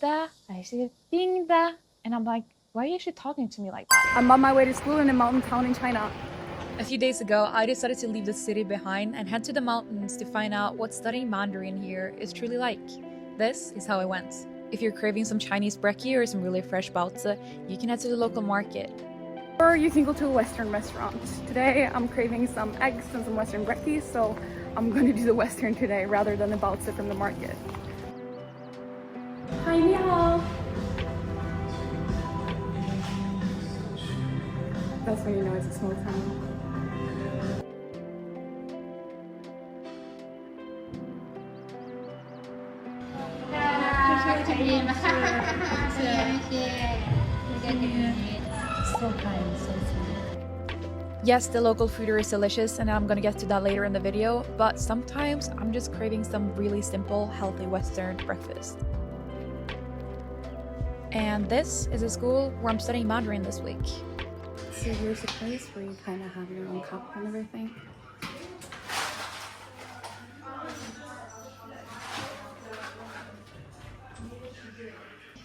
da, I see ding da. And I'm like, why is she talking to me like that? I'm on my way to school in a mountain town in China. A few days ago, I decided to leave the city behind and head to the mountains to find out what studying Mandarin here is truly like. This is how it went. If you're craving some Chinese brekkie or some really fresh baozi, you can head to the local market. Or you can go to a Western restaurant. Today, I'm craving some eggs and some Western brekkie, so I'm going to do the Western today rather than the baozi from the market. Hi, ni hao. That's when you know it's a small town. So kind, so sweet. Yes, the local food is delicious, and I'm gonna get to that later in the video, but sometimes I'm just craving some really simple, healthy Western breakfast. And this is a school where I'm studying Mandarin this week. So here's a place where you kind of have your own cup and everything.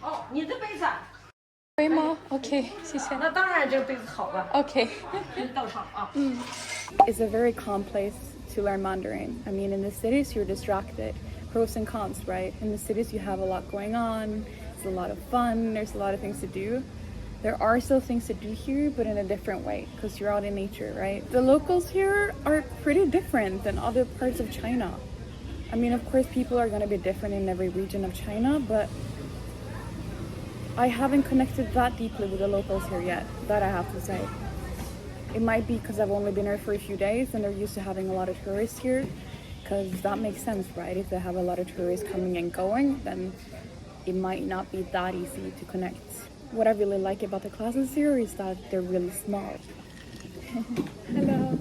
Oh, 你的杯子啊？可以吗？ OK， 谢谢。那当然这个杯子好了。 OK 到场啊。 It's a very calm place to learn Mandarin. I mean, in the cities, you're distracted. Pros and cons, right? In the cities, you have a lot going on. It's a lot of fun. There's a lot of things to do. There are still things to do here, but in a different way, because you're out in nature, right? The locals here are pretty different than other parts of China. I mean, of course, people are going to be different in every region of China, but I haven't connected that deeply with the locals here yet, that I have to say. It might be because I've only been here for a few days and they're used to having a lot of tourists here, because that makes sense, right? If they have a lot of tourists coming and going, then it might not be that easy to connect. What I really like about the classes here is that they're really small. Hello.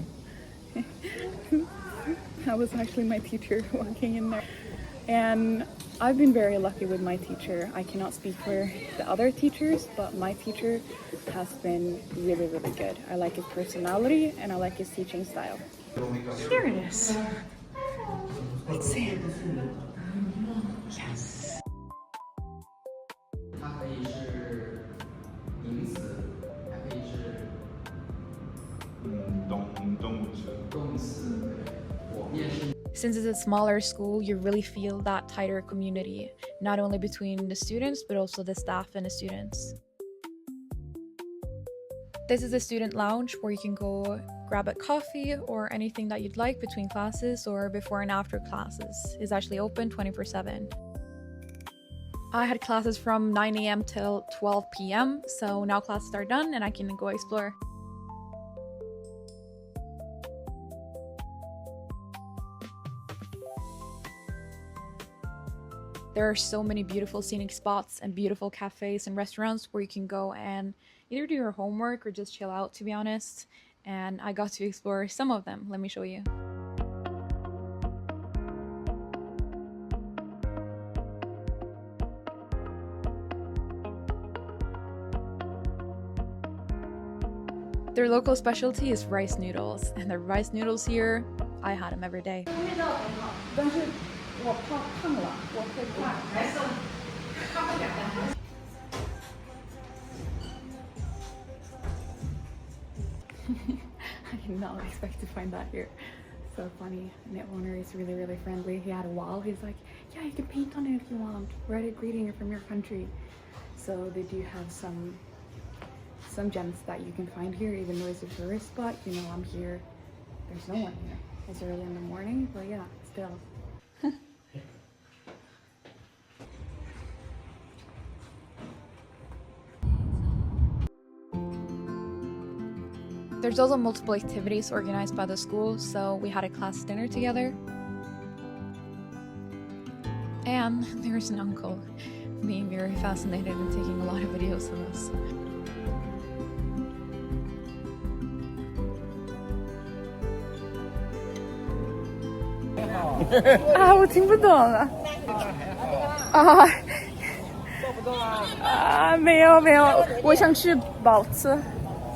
That was actually my teacher walking in there. And I've been very lucky with my teacher. I cannot speak for the other teachers, but my teacher has been really, really good. I like his personality and I like his teaching style. Here it is. Let's see. Yes. 它可以是名词，还可以是动词。我面试。 Since it's a smaller school, you really feel that tighter community, not only between the students, but also the staff and the students. This is a student lounge where you can go grab a coffee or anything that you'd like between classes or before and after classes. It's actually open 24/7. I had classes from 9 a.m. till 12 p.m. So now classes are done and I can go explore. There are so many beautiful scenic spots and beautiful cafes and restaurants where you can go and either do your homework or just chill out, to be honest. And I got to explore some of them. Let me show you. Their local specialty is rice noodles, and the rice noodles here, I had them every day. 我怕烫了，我会怕。I did not expect to find that here. So funny. And the owner is really, really friendly. He had a wall. He's like, yeah, you can paint on it if you want. Write a greeting from your country. So they do have some gems that you can find here, even though it's a tourist spot. You know, I'm here. There's no one here. It's early in the morning, but yeah, still. There's also multiple activities organized by the school, so we had a class dinner together. And there's an uncle being very fascinated and taking a lot of videos of us. Ah, 我听不懂了。啊。做不动啊？啊，没有没有，我想吃包子。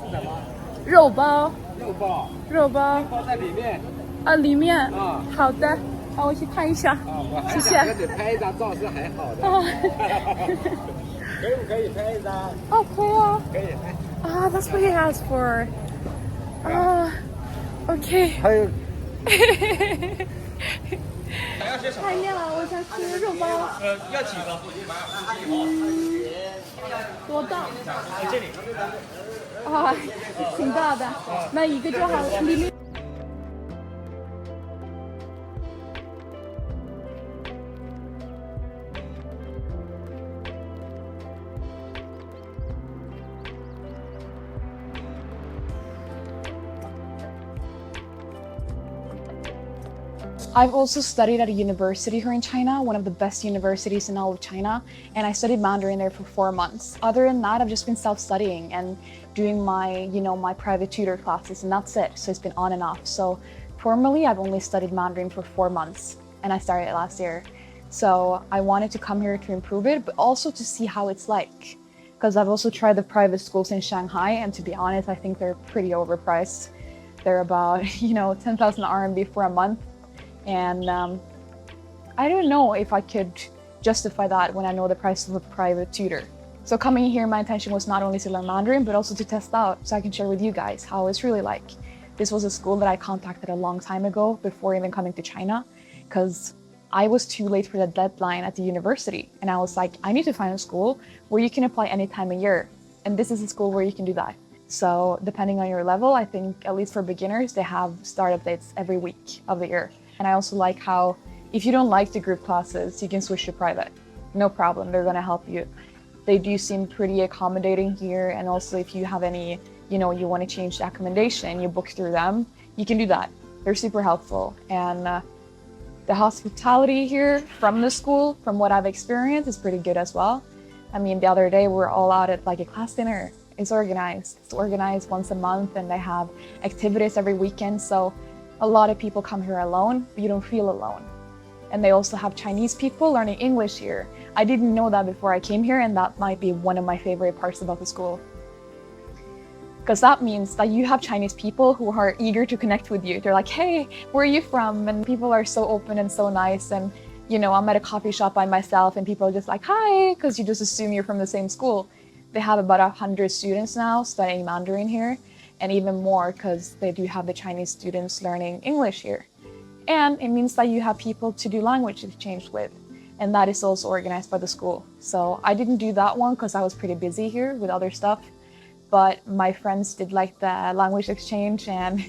是什么？肉包。肉包。肉包。包在里面。啊，里面。啊。好的。好，我去看一下。我还谢谢想跟你拍一张照是还好的。可以不可以拍一张？哦，可以啊。可以拍。Ah, that's what he asked for. Okay. 还有太面了，我想吃肉包。要几个？多大？这里。啊，挺大的，那一个就好了。里面。I've also studied at a university here in China, one of the best universities in all of China, and I studied Mandarin there for 4 months. Other than that, I've just been self-studying and doing my, my private tutor classes, and that's it. So it's been on and off. So formally, I've only studied Mandarin for 4 months, and I started it last year. So I wanted to come here to improve it, but also to see how it's like. Because I've also tried the private schools in Shanghai, and to be honest, I think they're pretty overpriced. They're about, 10,000 RMB for a month. And I don't know if I could justify that when I know the price of a private tutor. So coming here, my intention was not only to learn Mandarin, but also to test out so I can share with you guys how it's really like. This was a school that I contacted a long time ago before even coming to China, because I was too late for the deadline at the university. And I was like, I need to find a school where you can apply any time of year. And this is a school where you can do that. So depending on your level, I think at least for beginners, they have startup dates every week of the year. And I also like how if you don't like the group classes, you can switch to private. No problem, they're gonna help you. They do seem pretty accommodating here. And also if you have any, you wanna change the accommodation, you book through them, you can do that. They're super helpful. And the hospitality here from the school, from what I've experienced, is pretty good as well. I mean, the other day we were all out at like a class dinner. It's organized once a month, and they have activities every weekend. So a lot of people come here alone, but you don't feel alone. And they also have Chinese people learning English here. I didn't know that before I came here, and that might be one of my favorite parts about the school. Because that means that you have Chinese people who are eager to connect with you. They're like, hey, where are you from? And people are so open and so nice. And, I'm at a coffee shop by myself and people are just like, hi, because you just assume you're from the same school. They have about 100 students now studying Mandarin here, and even more because they do have the Chinese students learning English here. And it means that you have people to do language exchange with. And that is also organized by the school. So I didn't do that one because I was pretty busy here with other stuff. But my friends did like the language exchange, and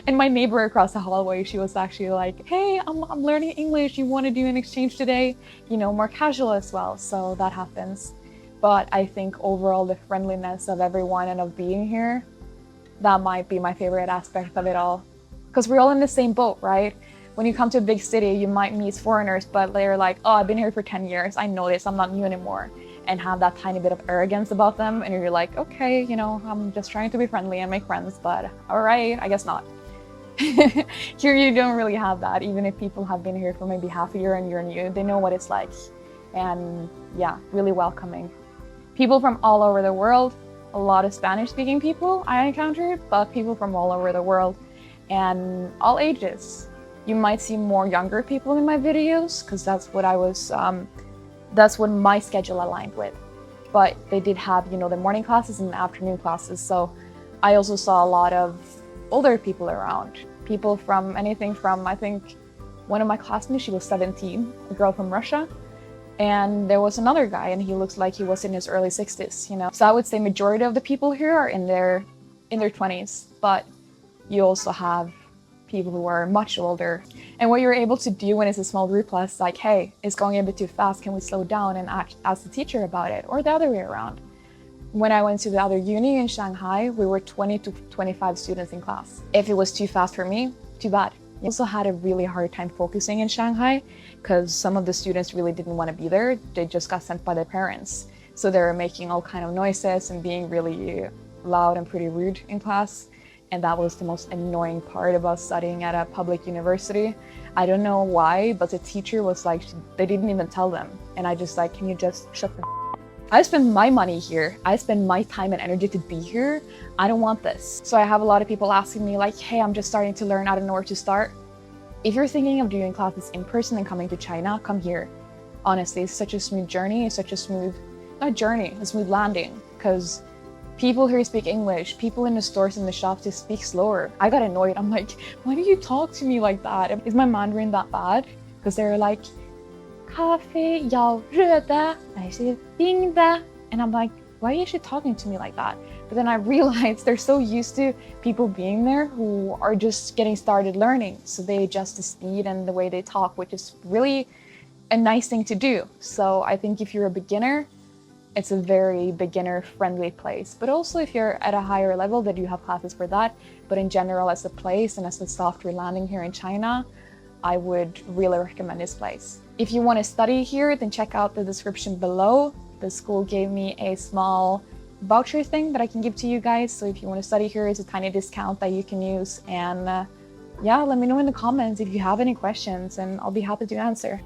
my neighbor across the hallway, she was actually like, hey, I'm learning English. You want to do an exchange today? More casual as well. So that happens. But I think overall the friendliness of everyone and of being here, that might be my favorite aspect of it all. Because we're all in the same boat, right? When you come to a big city, you might meet foreigners, but they're like, oh, I've been here for 10 years. I know this. I'm not new anymore. And have that tiny bit of arrogance about them. And you're like, okay, I'm just trying to be friendly and make friends, but all right, I guess not. Here you don't really have that. Even if people have been here for maybe half a year and you're new, they know what it's like. And yeah, really welcoming. People from all over the world, a lot of Spanish-speaking people I encountered, but people from all over the world and all ages. You might see more younger people in my videos because that's what that's what my schedule aligned with. But they did have, the morning classes and the afternoon classes. So I also saw a lot of older people around. People from anything from, I think, one of my classmates, she was 17, a girl from Russia. And there was another guy, and he looks like he was in his early 60s, So I would say majority of the people here are in their 20s. But you also have people who are much older. And what you're able to do when it's a small group class is like, hey, it's going a bit too fast. Can we slow down and ask the teacher about it? Or the other way around. When I went to the other uni in Shanghai, we were 20 to 25 students in class. If it was too fast for me, too bad. I also had a really hard time focusing in Shanghai because some of the students really didn't want to be there. They just got sent by their parents. So they were making all kind of noises and being really loud and pretty rude in class. And that was the most annoying part about studying at a public university. I don't know why, but the teacher was like, they didn't even tell them. And I just like, can you just shut the I spend my money here. I spend my time and energy to be here. I don't want this. So I have a lot of people asking me like, hey, I'm just starting to learn. I don't know where to start. If you're thinking of doing classes in person and coming to China, come here. Honestly, it's such a smooth journey. It's such a smooth, not journey, a smooth landing. Because people here speak English. People in the stores and the shops just speak slower. I got annoyed. I'm like, why do you talk to me like that? Is my Mandarin that bad? Because they're like, 咖啡要热的还是冰的? And I'm like, why are you actually talking to me like that? But then I realized they're so used to people being there who are just getting started learning. So they adjust the speed and the way they talk, which is really a nice thing to do. So I think if you're a beginner, it's a very beginner-friendly place. But also if you're at a higher level, then you have classes for that. But in general, as a place and as a software landing here in China, I would really recommend this place. If you want to study here, then check out the description below. The school gave me a small voucher thing that I can give to you guys. So if you want to study here, it's a tiny discount that you can use. And yeah, let me know in the comments if you have any questions and I'll be happy to answer.